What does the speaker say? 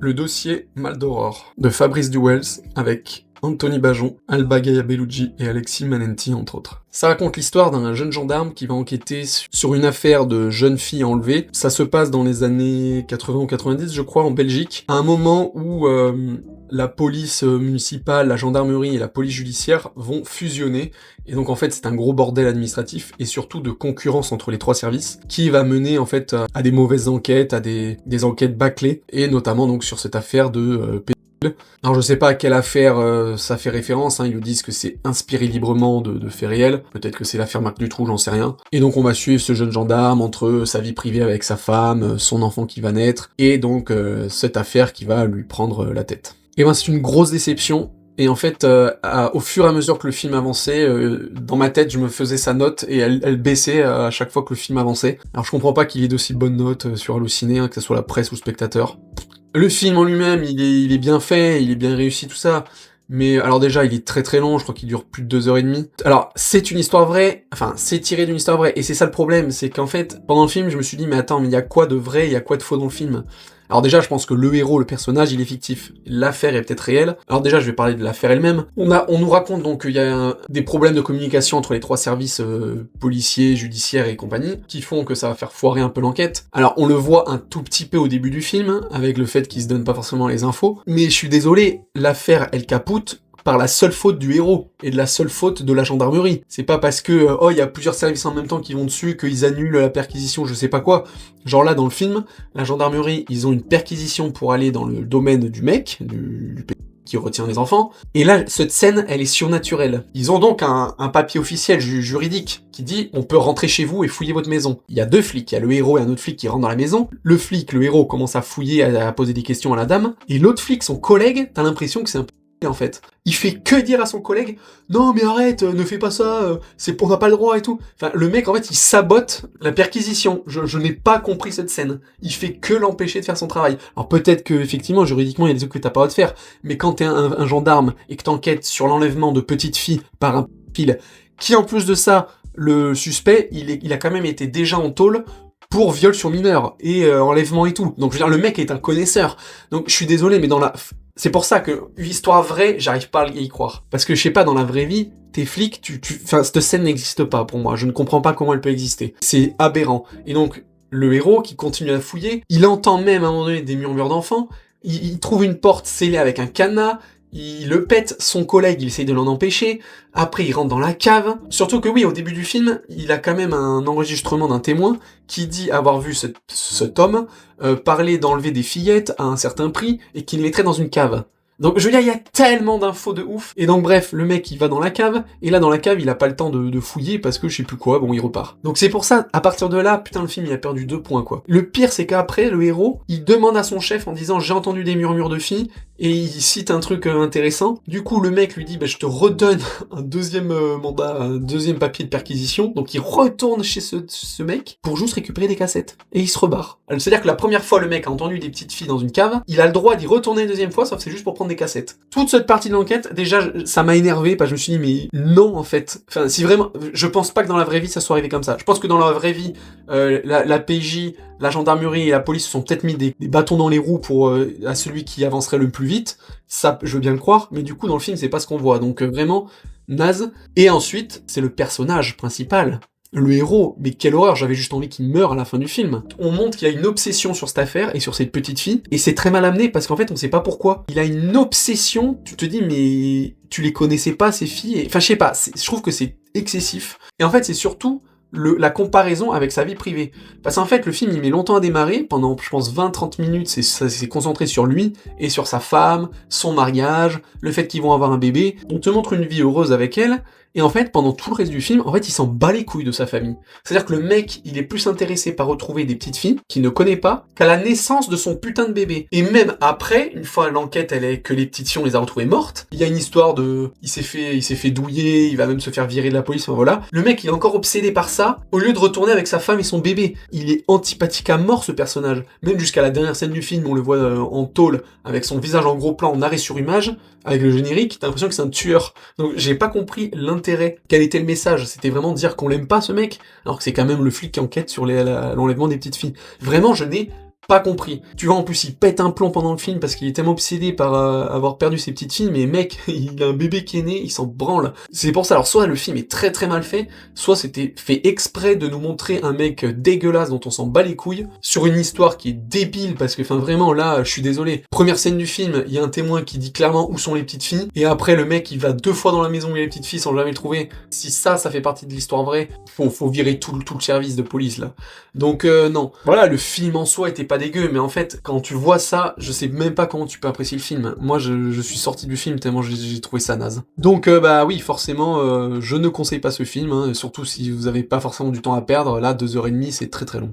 Le dossier Maldoror de Fabrice Duwels avec Anthony Bajon, Alba Gaia Bellucci et Alexis Manenti entre autres. Ça raconte l'histoire d'un jeune gendarme qui va enquêter sur une affaire de jeune fille enlevée. Ça se passe dans les années 80 ou 90 je crois en Belgique, à un moment où la police municipale, la gendarmerie et la police judiciaire vont fusionner, et donc en fait c'est un gros bordel administratif et surtout de concurrence entre les trois services qui va mener en fait à des mauvaises enquêtes, à des enquêtes bâclées, et notamment donc sur cette affaire de alors je sais pas à quelle affaire ça fait référence, hein, ils nous disent que c'est inspiré librement de faits réels, peut-être que c'est l'affaire Marc Dutroux, j'en sais rien. Et donc on va suivre ce jeune gendarme entre sa vie privée avec sa femme, son enfant qui va naître, et donc cette affaire qui va lui prendre la tête. Et ben c'est une grosse déception, et en fait au fur et à mesure que le film avançait, dans ma tête je me faisais sa note, et elle baissait à chaque fois que le film avançait. Alors je comprends pas qu'il y ait d'aussi bonnes notes sur Allociné, hein, que ce soit la presse ou le spectateur. Le film en lui-même, il est bien fait, il est bien réussi, tout ça, mais alors déjà, il est très très long, je crois qu'il dure plus de 2h30. Alors, c'est une histoire vraie, enfin, c'est tiré d'une histoire vraie, et c'est ça le problème, c'est qu'en fait, pendant le film, je me suis dit, mais attends, mais il y a quoi de vrai, il y a quoi de faux dans le film ? Alors déjà, je pense que le héros, le personnage, il est fictif. L'affaire est peut-être réelle. Alors déjà, je vais parler de l'affaire elle-même. On nous raconte donc qu'il y a des problèmes de communication entre les trois services policiers, judiciaires et compagnie, qui font que ça va faire foirer un peu l'enquête. Alors, on le voit un tout petit peu au début du film, avec le fait qu'ils se donnent pas forcément les infos. Mais je suis désolé, l'affaire, elle capote par la seule faute du héros, et de la seule faute de la gendarmerie. C'est pas parce que, il y a plusieurs services en même temps qui vont dessus, qu'ils annulent la perquisition, je sais pas quoi. Genre là, dans le film, la gendarmerie, ils ont une perquisition pour aller dans le domaine du mec, du qui retient les enfants, et là, cette scène, elle est surnaturelle. Ils ont donc un papier officiel juridique qui dit « on peut rentrer chez vous et fouiller votre maison ». Il y a deux flics, il y a le héros et un autre flic qui rentrent dans la maison. Le flic, le héros, commence à fouiller, à poser des questions à la dame, et l'autre flic, son collègue, t'as l'impression que c'est un en fait. Il fait que dire à son collègue « Non mais arrête, ne fais pas ça, on n'a pas le droit et tout ». Enfin, le mec, en fait, il sabote la perquisition. Je n'ai pas compris cette scène. Il fait que l'empêcher de faire son travail. Alors peut-être que, effectivement, juridiquement, il y a des trucs que t'as pas le droit de faire, mais quand t'es un gendarme et que t'enquêtes sur l'enlèvement de petites filles par un pile, qui en plus de ça, le suspect, il a quand même été déjà en tôle pour viol sur mineur et enlèvement et tout. Donc je veux dire, le mec est un connaisseur. Donc je suis désolé, mais c'est pour ça que histoire vraie, j'arrive pas à y croire. Parce que je sais pas, dans la vraie vie, tes flics, enfin, cette scène n'existe pas pour moi. Je ne comprends pas comment elle peut exister. C'est aberrant. Et donc, le héros qui continue à fouiller, il entend même à un moment donné des murmures d'enfants, il trouve une porte scellée avec un cadenas, il le pète, son collègue, il essaye de l'en empêcher, après il rentre dans la cave. Surtout que oui, au début du film, il a quand même un enregistrement d'un témoin qui dit avoir vu cet homme parler d'enlever des fillettes à un certain prix et qu'il les mettrait dans une cave. Donc je veux dire, il y a tellement d'infos de ouf. Et donc bref, le mec il va dans la cave, et là dans la cave il a pas le temps de fouiller parce que je sais plus quoi, bon il repart. Donc c'est pour ça, à partir de là, putain le film il a perdu 2 points quoi. Le pire c'est qu'après, le héros, il demande à son chef en disant j'ai entendu des murmures de filles, et il cite un truc intéressant. Du coup le mec lui dit bah je te redonne un deuxième mandat, un deuxième papier de perquisition, donc il retourne chez ce mec pour juste récupérer des cassettes. Et il se rebarre. C'est-à-dire que la première fois le mec a entendu des petites filles dans une cave, il a le droit d'y retourner une deuxième fois, sauf que c'est juste pour prendre des cassettes. Toute cette partie de l'enquête, déjà, ça m'a énervé, parce que je me suis dit, mais non, en fait. Enfin, si vraiment, je pense pas que dans la vraie vie, ça soit arrivé comme ça. Je pense que dans la vraie vie, la PJ, la gendarmerie et la police se sont peut-être mis des bâtons dans les roues pour à celui qui avancerait le plus vite. Ça, je veux bien le croire, mais du coup, dans le film, c'est pas ce qu'on voit. Donc, vraiment, naze. Et ensuite, c'est le personnage principal. Le héros, mais quelle horreur, j'avais juste envie qu'il meure à la fin du film. On montre qu'il a une obsession sur cette affaire et sur cette petite fille, et c'est très mal amené parce qu'en fait on sait pas pourquoi. Il a une obsession, tu te dis mais tu les connaissais pas ces filles, enfin je sais pas, je trouve que c'est excessif. Et en fait c'est surtout la comparaison avec sa vie privée. Parce qu'en fait, le film, il met longtemps à démarrer, pendant, je pense, 20-30 minutes, c'est concentré sur lui, et sur sa femme, son mariage, le fait qu'ils vont avoir un bébé. On te montre une vie heureuse avec elle, et en fait, pendant tout le reste du film, en fait, il s'en bat les couilles de sa famille. C'est-à-dire que le mec, il est plus intéressé par retrouver des petites filles qu'il ne connaît pas, qu'à la naissance de son putain de bébé. Et même après, une fois l'enquête, elle est que les petites filles, on les a retrouvées mortes, il y a une histoire de... Il s'est fait douiller, il va même se faire virer de la police, enfin voilà. Le mec, il est encore obsédé par ça, au lieu de retourner avec sa femme et son bébé. Il est antipathique à mort, ce personnage. Même jusqu'à la dernière scène du film, on le voit en tôle, avec son visage en gros plan, en arrêt sur image, avec le générique, t'as l'impression que c'est un tueur. Donc j'ai pas compris l'intérêt. Quel était le message? C'était vraiment dire qu'on l'aime pas, ce mec? Alors que c'est quand même le flic qui enquête sur l'enlèvement des petites filles. Vraiment, je n'ai pas compris. Tu vois, en plus, il pète un plomb pendant le film parce qu'il est tellement obsédé par avoir perdu ses petites filles, mais mec, il a un bébé qui est né, il s'en branle. C'est pour ça, alors soit le film est très très mal fait, soit c'était fait exprès de nous montrer un mec dégueulasse dont on s'en bat les couilles, sur une histoire qui est débile, parce que, enfin, vraiment, là, je suis désolé. Première scène du film, il y a un témoin qui dit clairement où sont les petites filles, et après, le mec, il va 2 fois dans la maison où il y a les petites filles sans jamais le trouver. Si ça fait partie de l'histoire vraie, faut virer tout le service de police, là. Donc, non. Voilà, le film en soi était pas dégueu, mais en fait, quand tu vois ça, je sais même pas comment tu peux apprécier le film. Moi, je suis sorti du film tellement j'ai trouvé ça naze. Donc, bah oui, forcément, je ne conseille pas ce film, hein, surtout si vous avez pas forcément du temps à perdre. Là, 2h30, c'est très très long.